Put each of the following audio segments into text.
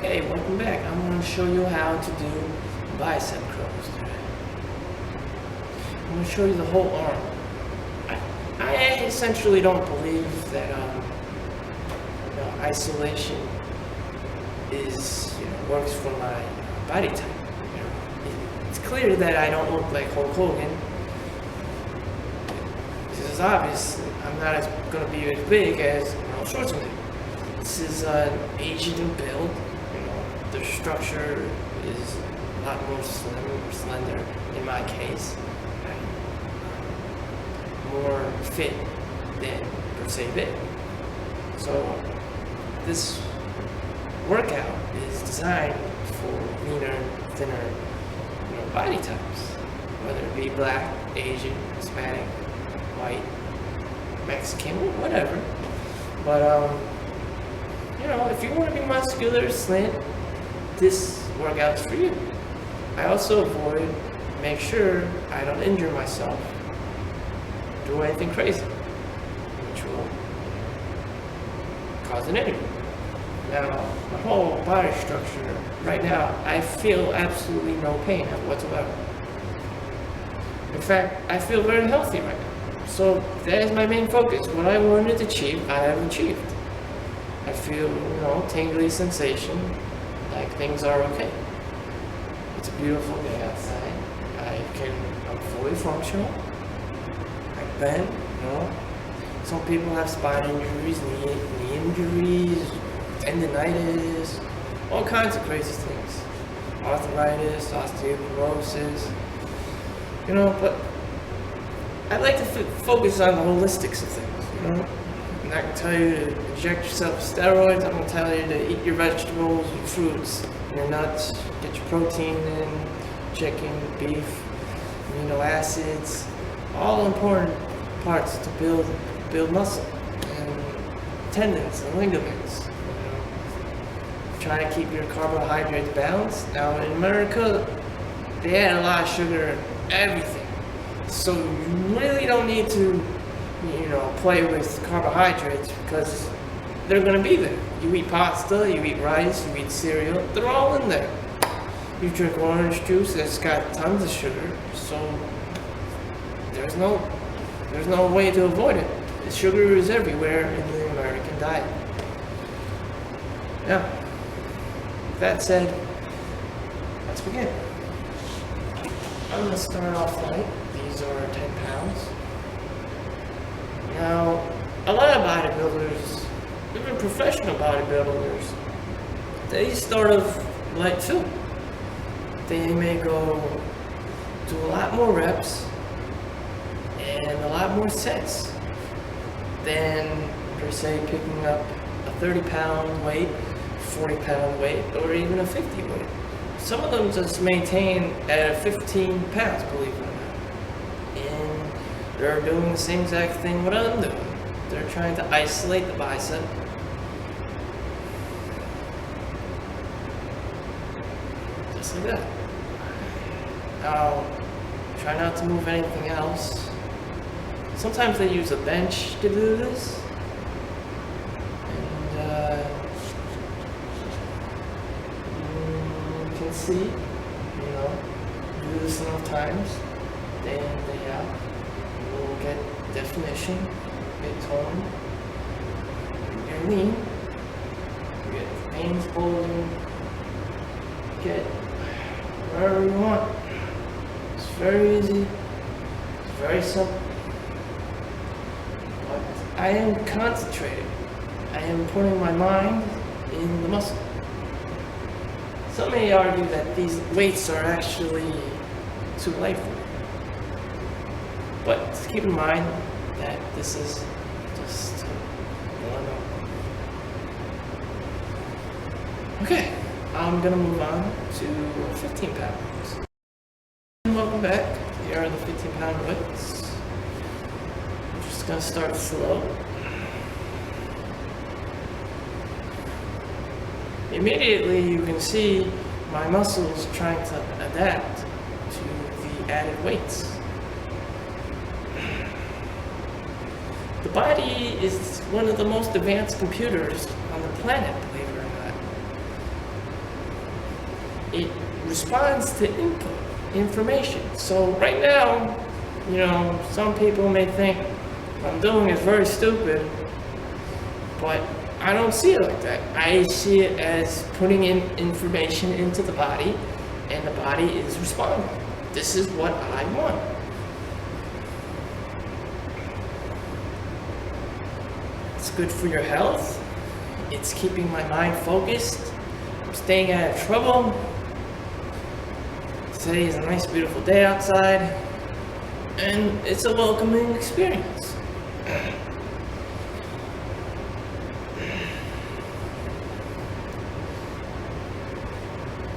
hey, welcome back. I'm going to show you how to do bicep curls today. I'm going to show you the whole arm. I essentially don't believe that isolation is works for my body type. It's clear that I don't look like Hulk Hogan. This is obvious. I'm not going to be as big as Arnold Schwarzenegger. This is an Asian build. The structure is a lot more slender in my case. More fit than per se big. So this workout is designed for leaner, thinner, body types, whether it be black, Asian, Hispanic, white, Mexican, whatever. But if you want to be muscular, slim, this workout's for you. I also make sure I don't injure myself, do anything crazy, which will cause an injury. Now, my whole body structure, right now, I feel absolutely no pain whatsoever. In fact, I feel very healthy right now. So that is my main focus. What I wanted to achieve, I have achieved. I feel, tingly sensation, like things are okay. It's a beautiful day outside. I'm fully functional. I bend, Some people have spine injuries, knee injuries, tendinitis, all kinds of crazy things. Arthritis, osteoporosis, but I'd like to focus on the holistics of things, I'm not going to tell you to inject yourself with steroids. I'm going to tell you to eat your vegetables, your fruits, your nuts, get your protein in, chicken, beef, amino acids, all important parts to build muscle and tendons and ligaments. Try to keep your carbohydrates balanced. Now in America, they add a lot of sugar in everything, so you really don't need to play with carbohydrates because they're going to be there. You eat pasta, you eat rice, you eat cereal, they're all in there. You drink orange juice that's got tons of sugar, so there's no way to avoid it. The sugar is everywhere in the American diet. Now, with that said, let's begin. I'm going to start off light. These are 10 pounds. Now, a lot of bodybuilders, even professional bodybuilders, they start off light too. They may go do a lot more reps and a lot more sets than, per se, picking up a 30-pound weight, 40-pound weight, or even a 50 weight. Some of them just maintain at 15 pounds, believe it or not. And they're doing the same exact thing what I'm doing. They're trying to isolate the bicep. Just like that. Now, try not to move anything else. Sometimes they use a bench to do this. And you can see, do this enough times, day in, day out. You will get definition, get tone, you get lean, you get veins bulging, get whatever you want. It's very easy, it's very simple. But I am concentrated. I am putting my mind in the muscle. Some may argue that these weights are actually too light for me. But keep in mind that this is just one up. Okay, I'm gonna move on to 15 pounds. Welcome back. Here are the 15-pound weights. I'm just gonna start slow. Immediately you can see my muscles trying to adapt to the added weights. The body is one of the most advanced computers on the planet, believe it or not. it responds to input, information. So right now, some people may think what I'm doing is very stupid, but I don't see it like that. I see it as putting in information into the body, and the body is responding. This is what I want. It's good for your health. It's keeping my mind focused. I'm staying out of trouble. Today is a nice, beautiful day outside, and it's a welcoming experience.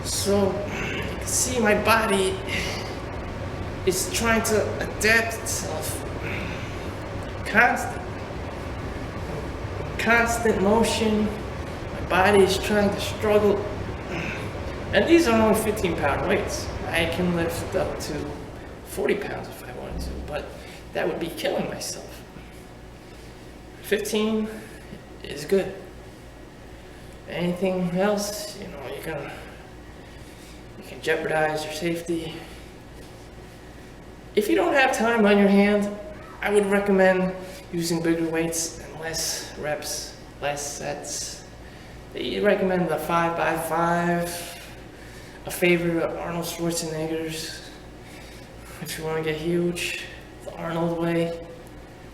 So, you can see my body is trying to adapt itself. Constant motion. My body is trying to struggle. And these are only 15-pound weights. I can lift up to 40 pounds if I wanted to, but that would be killing myself. 15 is good. Anything else, you can jeopardize your safety. If you don't have time on your hand, I would recommend using bigger weights and less reps, less sets. You recommend the 5x5, a favorite of Arnold Schwarzenegger's, if you want to get huge, the Arnold way.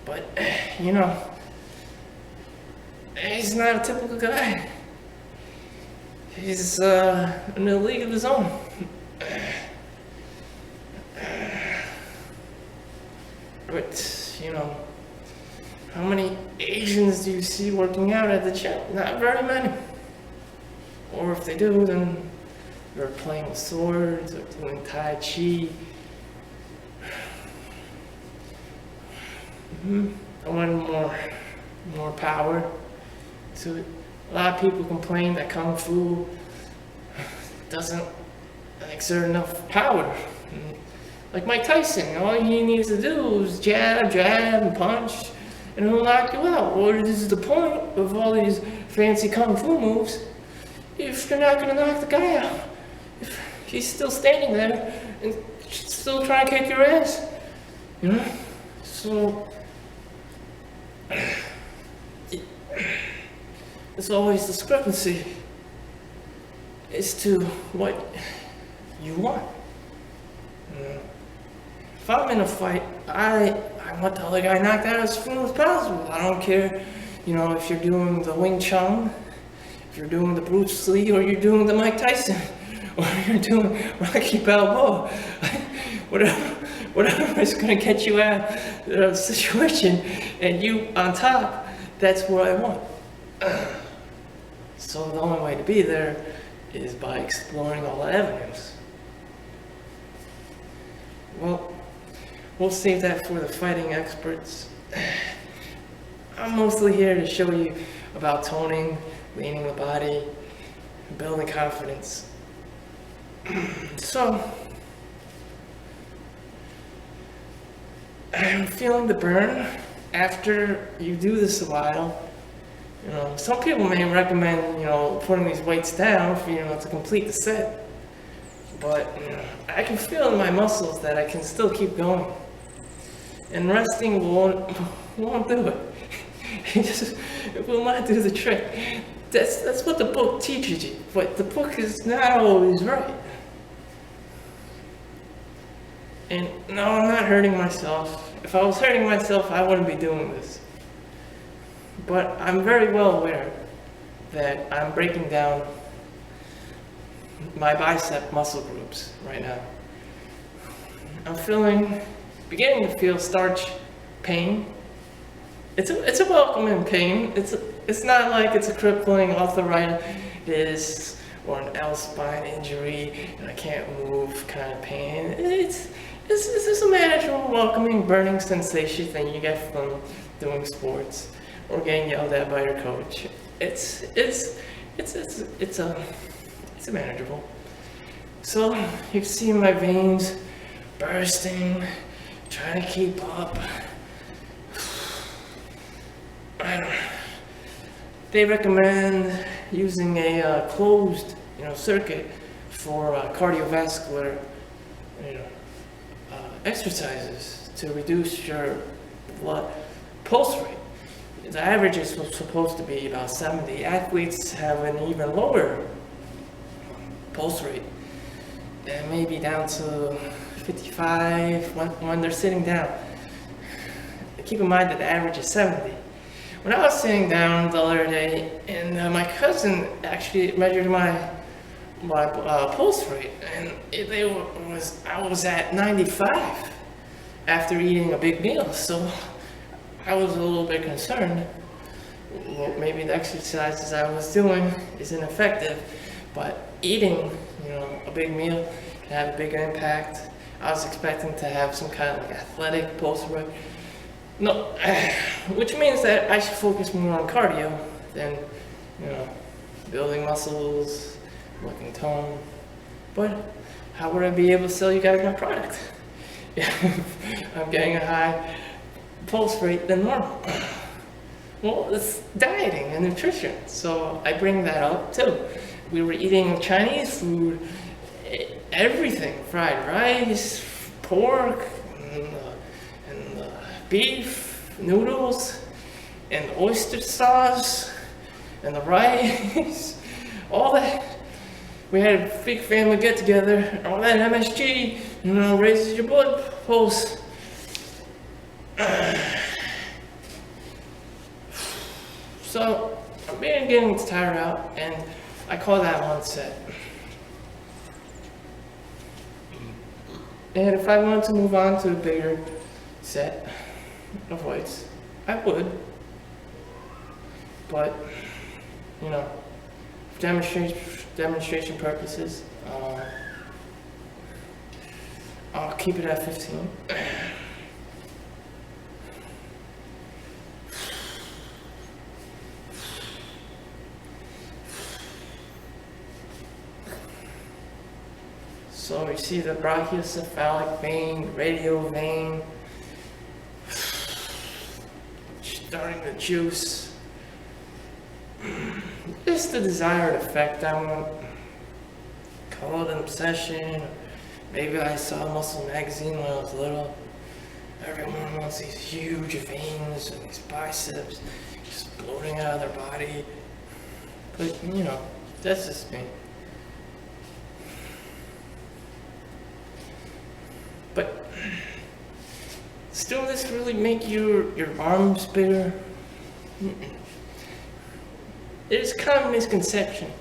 But, he's not a typical guy. He's in a league of his own. But, how many Asians do you see working out at the gym? Not very many. Or if they do, then they're playing with swords or doing Tai Chi. I want more power to it. A lot of people complain that Kung Fu doesn't exert enough power. Like Mike Tyson, all he needs to do is jab, and punch, and he'll knock you out. What is the point of all these fancy Kung Fu moves if you're not going to knock the guy out? If he's still standing there and still trying to kick your ass, So, there's always discrepancy as to what you want. If I'm in a fight, I want the other guy knocked out as soon as possible. I don't care, if you're doing the Wing Chun, if you're doing the Bruce Lee, or you're doing the Mike Tyson, or you're doing Rocky Balboa. Whatever is going to get you out of the situation and you on top, that's what I want. So the only way to be there is by exploring all the avenues. Well, we'll save that for the fighting experts. I'm mostly here to show you about toning, leaning the body, building confidence. So, I'm feeling the burn after you do this a while. Some people may recommend, putting these weights down for, to complete the set. But, I can feel in my muscles that I can still keep going. And resting won't do it. It will not do the trick. That's what the book teaches you, but the book is not always right. And no, I'm not hurting myself. If I was hurting myself, I wouldn't be doing this. But I'm very well aware that I'm breaking down my bicep muscle groups right now. I'm beginning to feel starch pain. It's a welcoming pain. It's not like it's a crippling arthritis or an L spine injury and I can't move kind of pain. It's just a manageable, welcoming, burning sensation that you get from doing sports or getting yelled at by your coach. It's manageable. So you can see my veins bursting, trying to keep up. They recommend using a closed, circuit for cardiovascular, you know, exercises to reduce your blood pulse rate. The average is supposed to be about 70. Athletes have an even lower pulse rate, and maybe down to 55 when they're sitting down. Keep in mind that the average is 70. When I was sitting down the other day, and my cousin actually measured my pulse rate, and I was at 95 after eating a big meal. So I was a little bit concerned. Well, maybe the exercises I was doing isn't effective, but eating, you know, a big meal can have a bigger impact. I was expecting to have some kind of like athletic pulse rate. No, which means that I should focus more on cardio than, you know, building muscles, looking toned. But how would I be able to sell you guys my product? I'm getting a high pulse rate than normal. Well, it's dieting and nutrition, so I bring that up too. We were eating Chinese food, everything, fried rice, pork, and beef, noodles, and oyster sauce, and the rice, all that. We had a big family get together, all that MSG, you know, raises your blood pulse. So I'm getting tired out, and I call that one set. And if I wanted to move on to a bigger set of weights, I would. But, you know, for demonstration purposes, I'll keep it at 15. So you see the brachiocephalic vein, radial vein, starting to juice. It's the desired effect I want. Call it an obsession. Maybe I saw a muscle magazine when I was little. Everyone wants these huge veins and these biceps just floating out of their body. But, you know, that's just me. But still, this really make your arms bigger? There's a common misconception.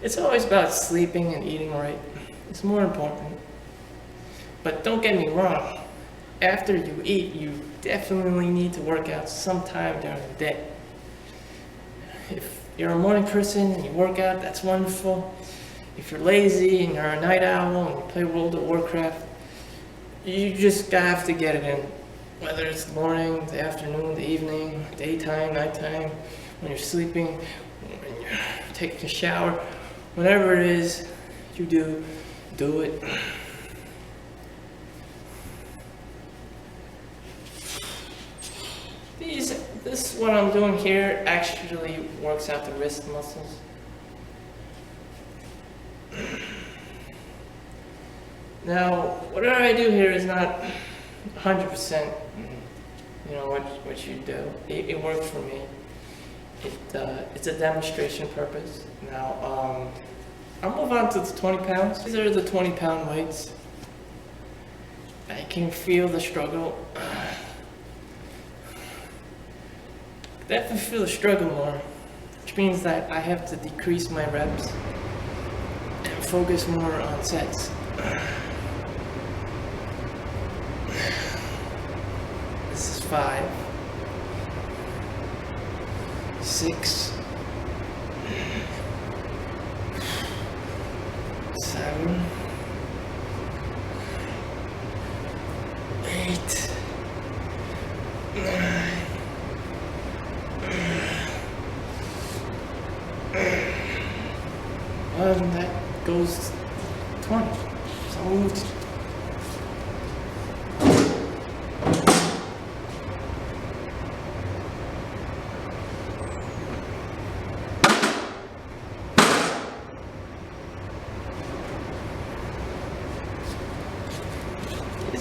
It's always about sleeping and eating right. It's more important. But don't get me wrong. After you eat, you definitely need to work out sometime during the day. If you're a morning person and you work out, that's wonderful. If you're lazy and you're a night owl and you play World of Warcraft, you just have to get it in. Whether it's the morning, the afternoon, the evening, daytime, nighttime, when you're sleeping, when you're taking a shower, whatever it is you do it. This what I'm doing here actually works out the wrist muscles. Now, whatever I do here is not 100%, you know, what you do. It works for me. It's a demonstration purpose. Now, I'll move on to the 20 pounds. These are the 20-pound weights. I can feel the struggle. Definitely feel the struggle more, which means that I have to decrease my reps and focus more on sets. This is 5, 6, 7, 8, 9. And that goes 20. So I'll move to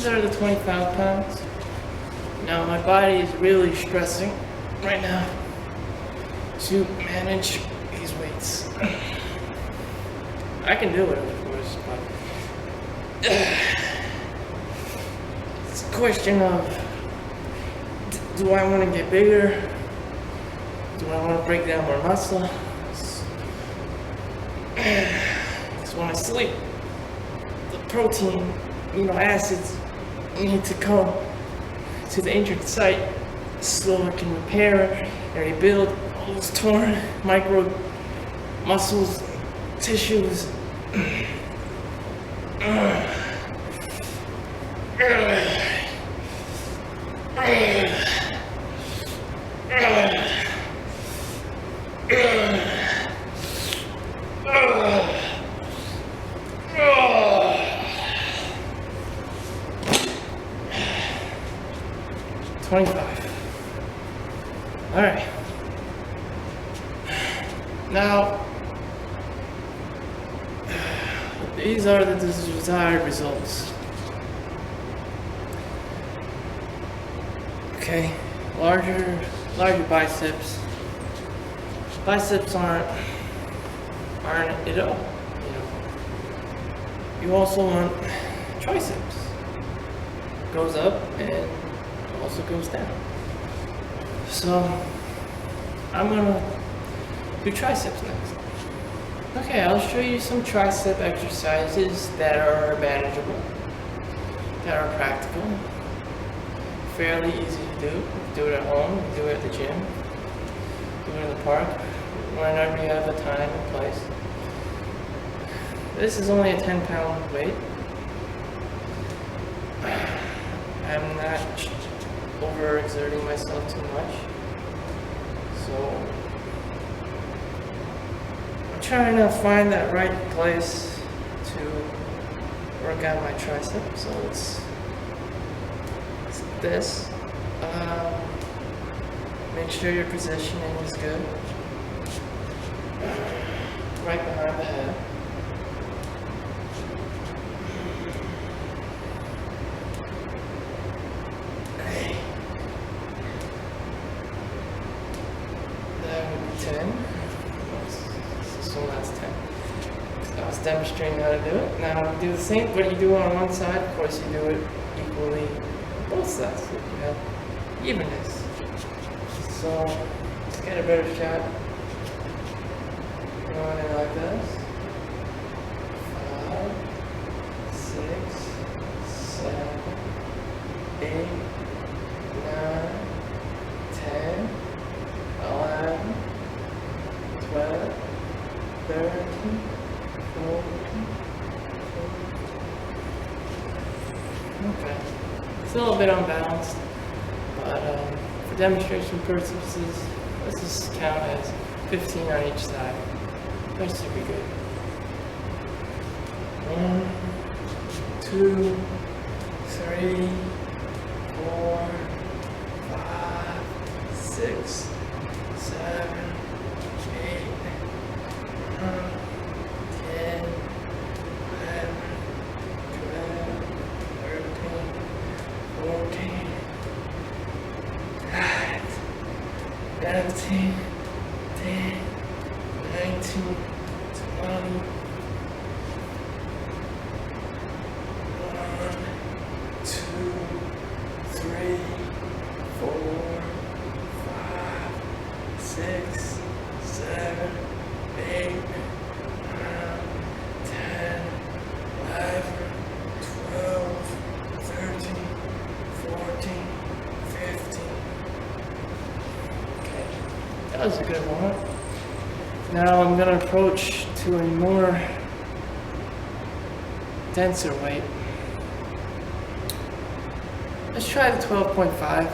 these are the 25 pounds. Now my body is really stressing right now to manage these weights. I can do it, of course, but it's a question of, do I want to get bigger? Do I want to break down more muscle? Because when I sleep, the protein, acids need to come to the injured site so I can repair and rebuild all those torn micro muscles, tissues. All right. Now, these are the desired results. Okay, larger biceps. Biceps aren't it all. You also want triceps. Goes up and also goes down. So I'm gonna do triceps next. Okay, I'll show you some tricep exercises that are manageable, that are practical, fairly easy to do. Do it at home, do it at the gym, do it in the park, whenever you have a time and place. This is only a 10-pound weight. I'm not overexerting myself too much. So I'm trying to find that right place to work out my tricep. So it's this. Make sure your positioning is good. Right behind the head. That would be 10. So that's 10. I was demonstrating how to do it. Now do the same, what you do on one side, of course you do it equally on both sides. So you have evenness. So let's get a better shot. Going in like this. 5, 6, 7, 8, 9, 10, 11, 12, 13, 14. Okay. It's a little bit unbalanced, but for demonstration purposes, let's just count as 15 on each side. That should be good. 1, 2, 3, 4, 5, 6, 7, 8, 9, 10, 11, 12, 13, 14, 17, 10, 19, 20, 1, 2, 3, 4, 5, 6, 7, 8, 9, 10, 11, 12, 13, 14, 15. Okay, that was a good one. Now I'm going to approach to a more denser weight. Let's try the 12.5.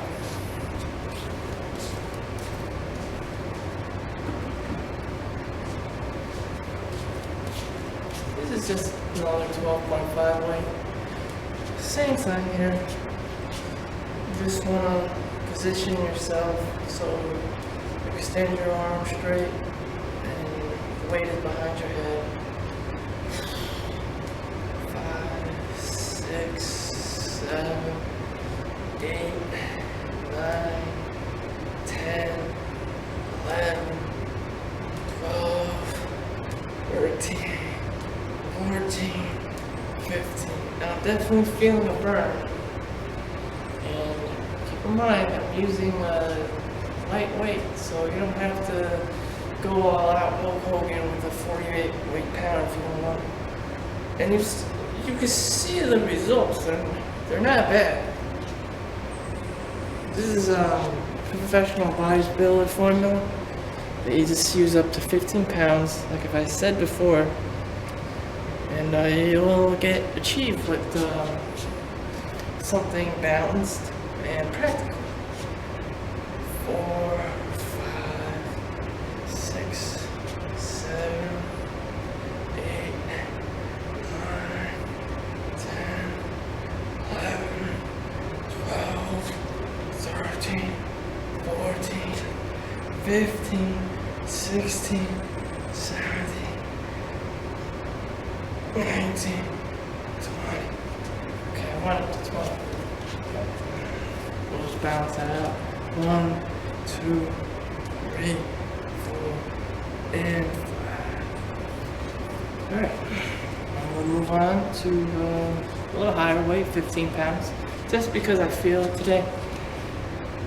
This is just another 12.5 weight. Same thing here. You just want to position yourself so you extend your arm straight. Weight is behind your head. 5, 6, 7, 8, 9, 10, 11, 12, 13, 14, 15. Now I'm definitely feeling a burn. And keep in mind, I'm using lightweight, so you don't have to go all out Hulk Hogan with a 48 weight pound if you don't want. And you can see the results, and they're not bad. This is professional bodybuilder formula that you just use up to 15 pounds, like I said before, and you'll get achieved with something balanced and practical. 4, 5, 6, 7, 8, 9, 10, 11, 12, 13, 14, 15, 16, 17, 19, 20. Okay, I want it to 20. We'll just balance that out. 1, 2, 3, 4, and 5. Alright, I'm going to move on to a little higher weight, 15 pounds, just because I feel it today.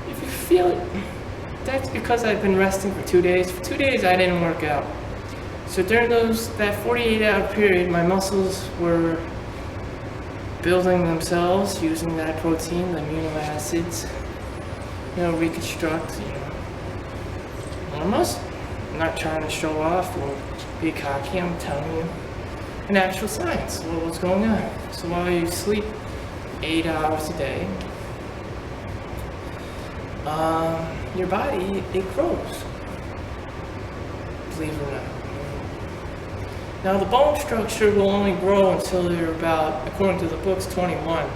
If you feel it, that's because I've been resting for 2 days. For 2 days, I didn't work out. So during that 48-hour period, my muscles were building themselves using that protein, the amino acids, reconstruct, almost. I'm not trying to show off or be cocky, I'm telling you an actual science, what's going on. So while you sleep 8 hours a day, your body, it grows, believe it or not. Now the bone structure will only grow until you're about, according to the books, 21.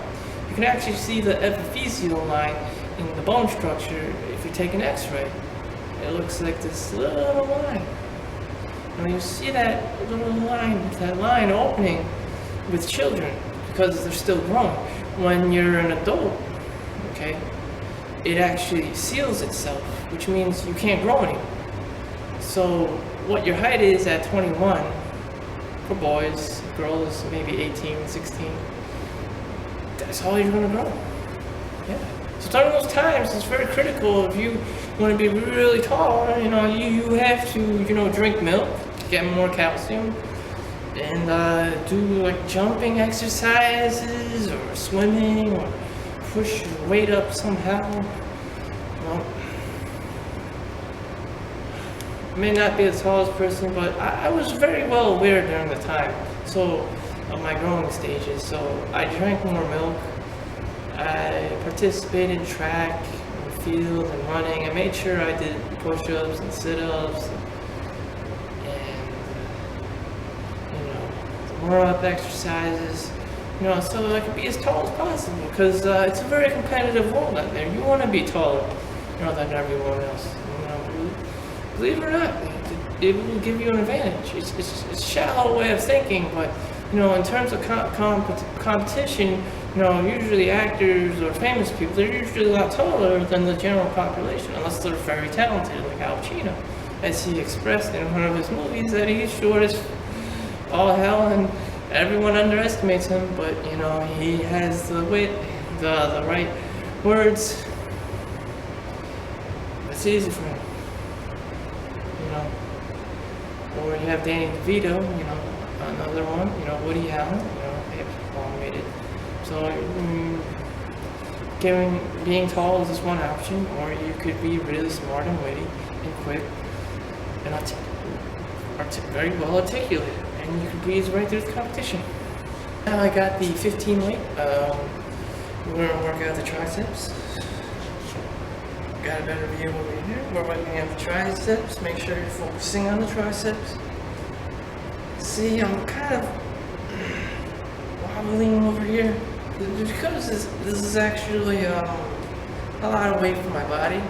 You can actually see the epiphyseal line in the bone structure if you take an x-ray. It looks like this little line. Now you see that little line, that line opening with children because they're still growing. When you're an adult, okay, it actually seals itself, which means you can't grow anymore. So what your height is at 21, for boys, girls, maybe 18, 16, that's all you're gonna grow. Yeah. So during those times, it's very critical. If you want to be really tall, you have to, drink milk to get more calcium, and do like jumping exercises or swimming or push your weight up somehow. Well, I may not be the tallest person, but I was very well aware during the time, of my growing stages. So I drank more milk. I participated in track, in the field, and running. I made sure I did push-ups and sit-ups, and warm-up exercises. So I could be as tall as possible, because it's a very competitive world out there. You want to be taller, than everyone else. Believe it or not, it will give you an advantage. It's a shallow way of thinking, but in terms of competition, usually actors or famous people, they're usually a lot taller than the general population, unless they're very talented, like Al Pacino, as he expressed in one of his movies, that he's short as all hell, and everyone underestimates him, but he has the wit, the right words. It's easy for him. Or you have Danny DeVito, another one, Woody Allen, they've all made it. So being tall is just one option, or you could be really smart and witty and quick and very well articulated, and you can breeze right through the competition. Now I got the 15 weight. We're gonna work out the triceps. Got a better view over here. We're working out the triceps. Make sure you're focusing on the triceps. See, I'm kind of wobbling over here because this is actually a lot of weight for my body.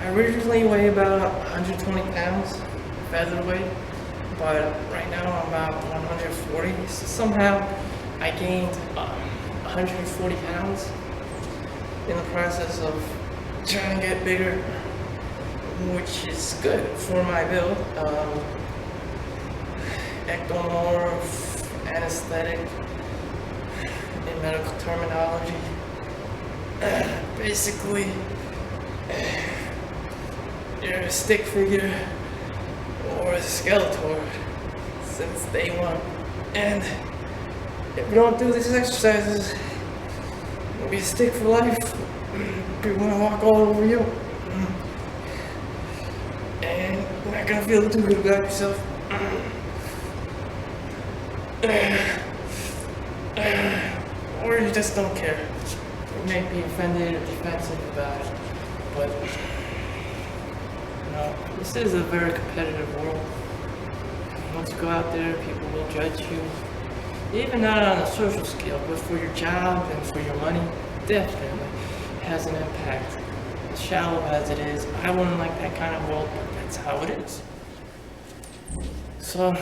I originally weigh about 120 pounds, featherweight, but right now I'm about 140. So somehow I gained 140 pounds in the process of trying to get bigger, which is good for my build. Ectomorph, anesthetic, in medical terminology. Basically, you're a stick figure or a Skeletor since day one. And if you don't do these exercises, you'll be a stick for life. People want to walk all over you. And you're not gonna feel too good about yourself. Or you just don't care. You may be offended or defensive about it, but this is a very competitive world. Once you go out there, people will judge you. Even not on a social scale, but for your job and for your money, definitely has an impact. As shallow as it is, I wouldn't like that kind of world, but that's how it is. So,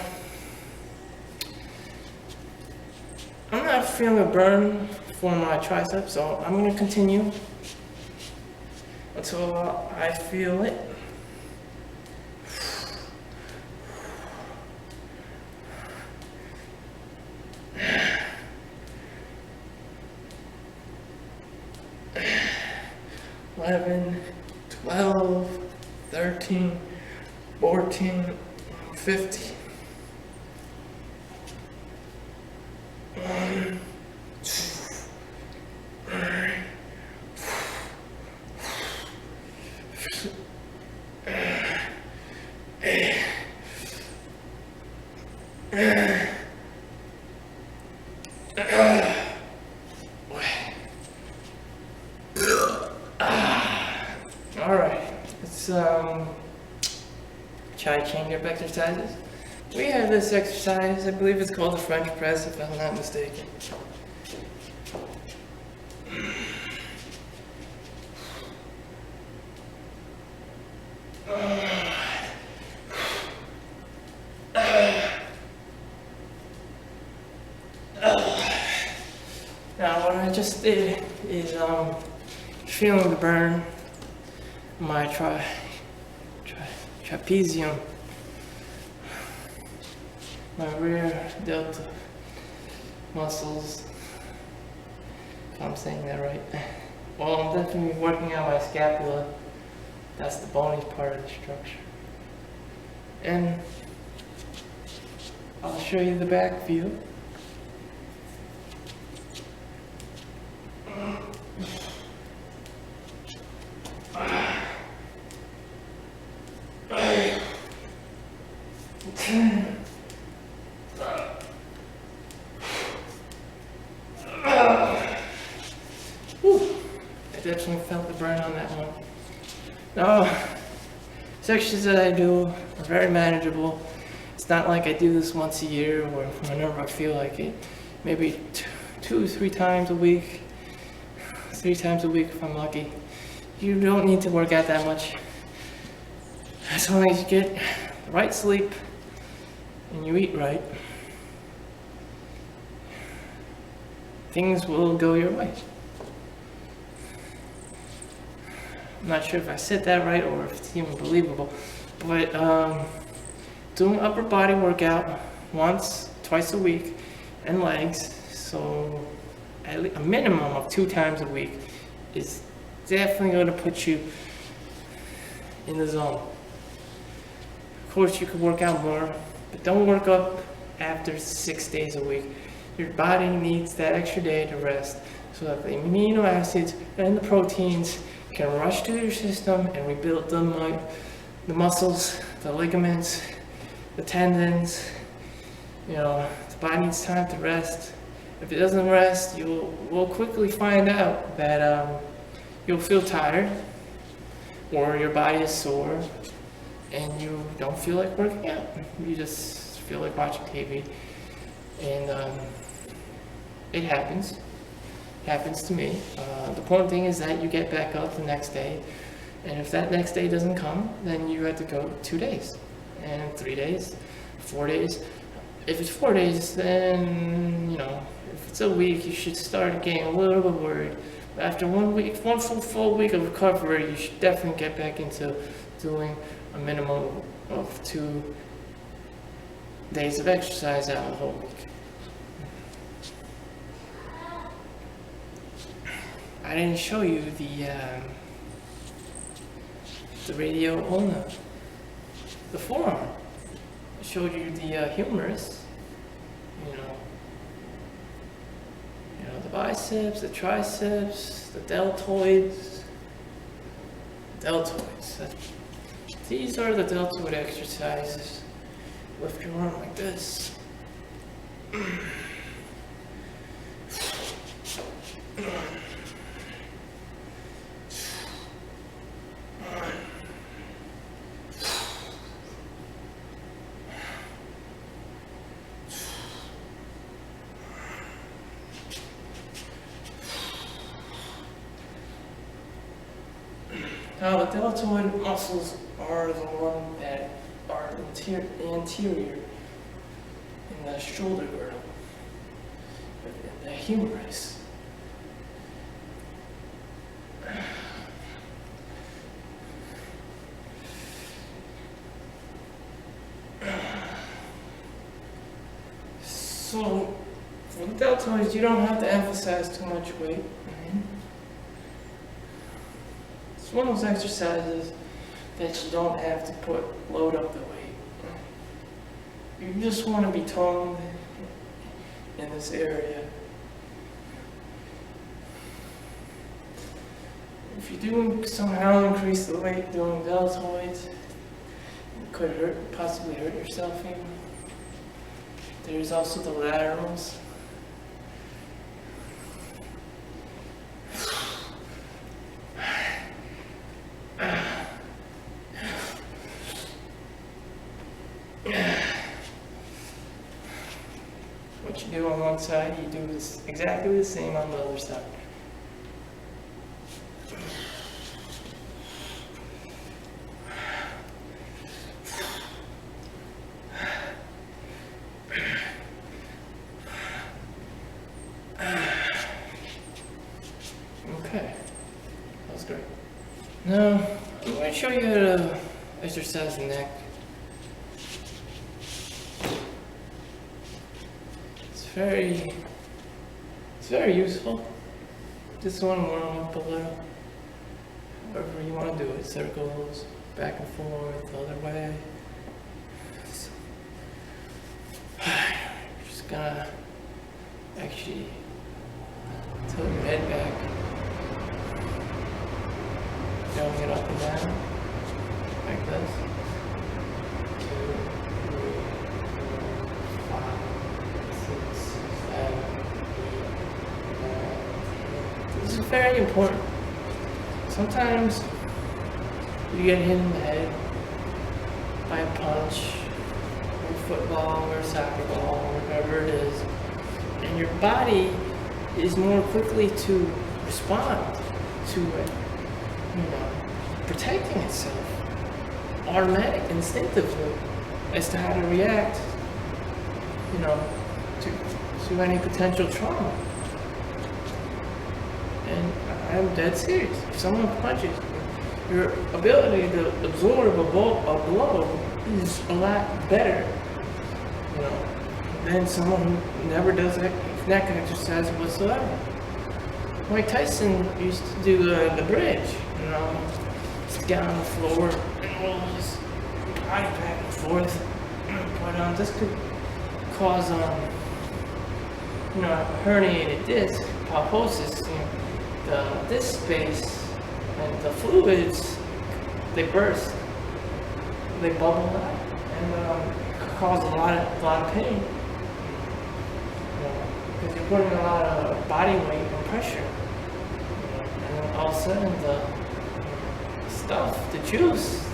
I'm not feeling a burn for my triceps, so I'm going to continue until I feel it. $11, $12, $13, $14, $15. 1, 2, 3, 8. All right, let's try chain grip exercises. We have this exercise, I believe it's called the French press, if I'm not mistaken. Now what I just did is feeling the burn in my trapezium, my rear delta muscles, if I'm saying that right. Well, I'm definitely working out my scapula. That's the bony part of the structure. And I'll show you the back view. I definitely felt the burn on that one. Now, sections that I do are very manageable. It's not like I do this once a year or whenever I feel like it. Maybe 2 or 3 times a week. 3 times a week if I'm lucky. You don't need to work out that much. As long as you get the right sleep and you eat right, things will go your way. I'm not sure if I said that right or if it's even believable, but doing upper body workout twice a week and legs, so at least a minimum of 2 times a week is definitely going to put you in the zone. Of course, you could work out more, but don't work up after 6 days a week. Your body needs that extra day to rest so that the amino acids and the proteins can rush to your system and rebuild them, like the muscles, the ligaments, the tendons. You know, the body needs time to rest. If it doesn't rest, we'll quickly find out that you'll feel tired, or your body is sore, and you don't feel like working out. You just feel like watching TV, and it happens. Happens to me. The important thing is that you get back up the next day, and if that next day doesn't come, then you have to go 2 days, and 3 days, 4 days. If it's 4 days, then, if it's a week, you should start getting a little bit worried. But after 1 week, one full week of recovery, you should definitely get back into doing a minimum of 2 days of exercise out of the whole week. I didn't show you the radio ulna, the forearm. I showed you the humerus, the biceps, the triceps, the deltoids. These are the deltoid exercises. Lift your arm like this. Now the deltoid muscles are the ones that are anterior in the shoulder girdle, in the humerus. So for the deltoids, you don't have to emphasize too much weight. It's one of those exercises that you don't have to load up the weight. You just want to be toned in this area. If you do somehow increase the weight doing deltoids, you could possibly hurt yourself even. There's also the laterals. What you do on one side, you do exactly the same on the other side. Okay, that was great. Now, I'm going to show you how to exercise the neck. It's very useful. Just want to warm up a little. However you want to do it, circles, back and forth, the other way. You're just gonna actually tilt your head back. Going it up and down, like this. 2, 3, 4, 5, 6, 7, 8, 9, 10. This is very important. Sometimes you get hit in the head by a punch, or a football, or a soccer ball, or whatever it is, and your body is more quickly to respond to it. Protecting itself, automatic, instinctively, as to how to react, to any potential trauma. And I'm dead serious. If someone punches you, your ability to absorb a blow is a lot better, than someone who never does neck exercise whatsoever. Mike Tyson used to do the bridge, just get on the floor and roll his body back and forth. But this could cause a herniated disc, pulposis. The disc space and the fluids, they burst, they bubble out, and cause a lot of pain. Because you're putting a lot of body weight and pressure. And then all of a sudden the stuff, the juice,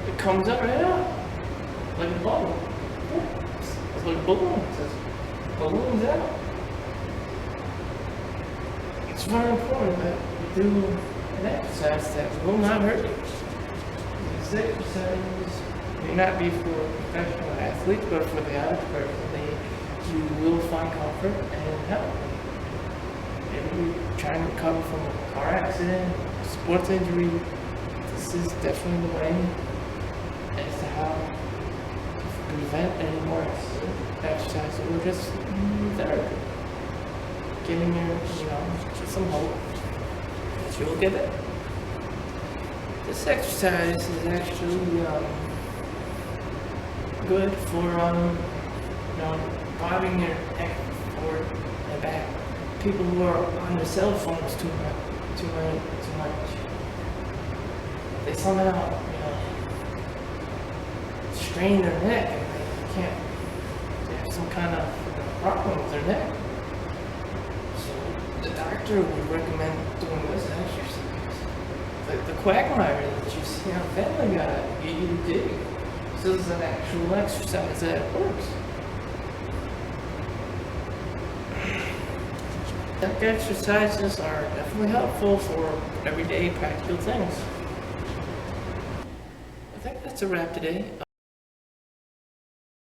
it comes up right out, like a bubble. It's like balloons, it balloons out. It's very important that you do an exercise that will not hurt you. These exercises, may not be for professional athletes, but for the average person, you will find comfort and help. If you're trying to recover from a car accident, a sports injury, this is definitely the way as to how to prevent any more exercise or just therapy. Giving you, just some hope that you'll get it. This exercise is actually good for bobbing your neck forward and back. People who are on their cell phones too much. They somehow strain their neck and they can't. They have some kind of problem with their neck. So the doctor would recommend doing this exercise. The quagmire that you see on Family Guy, you dig. So this is an actual exercise that works. Neck exercises are definitely helpful for everyday practical things. I think that's a wrap today.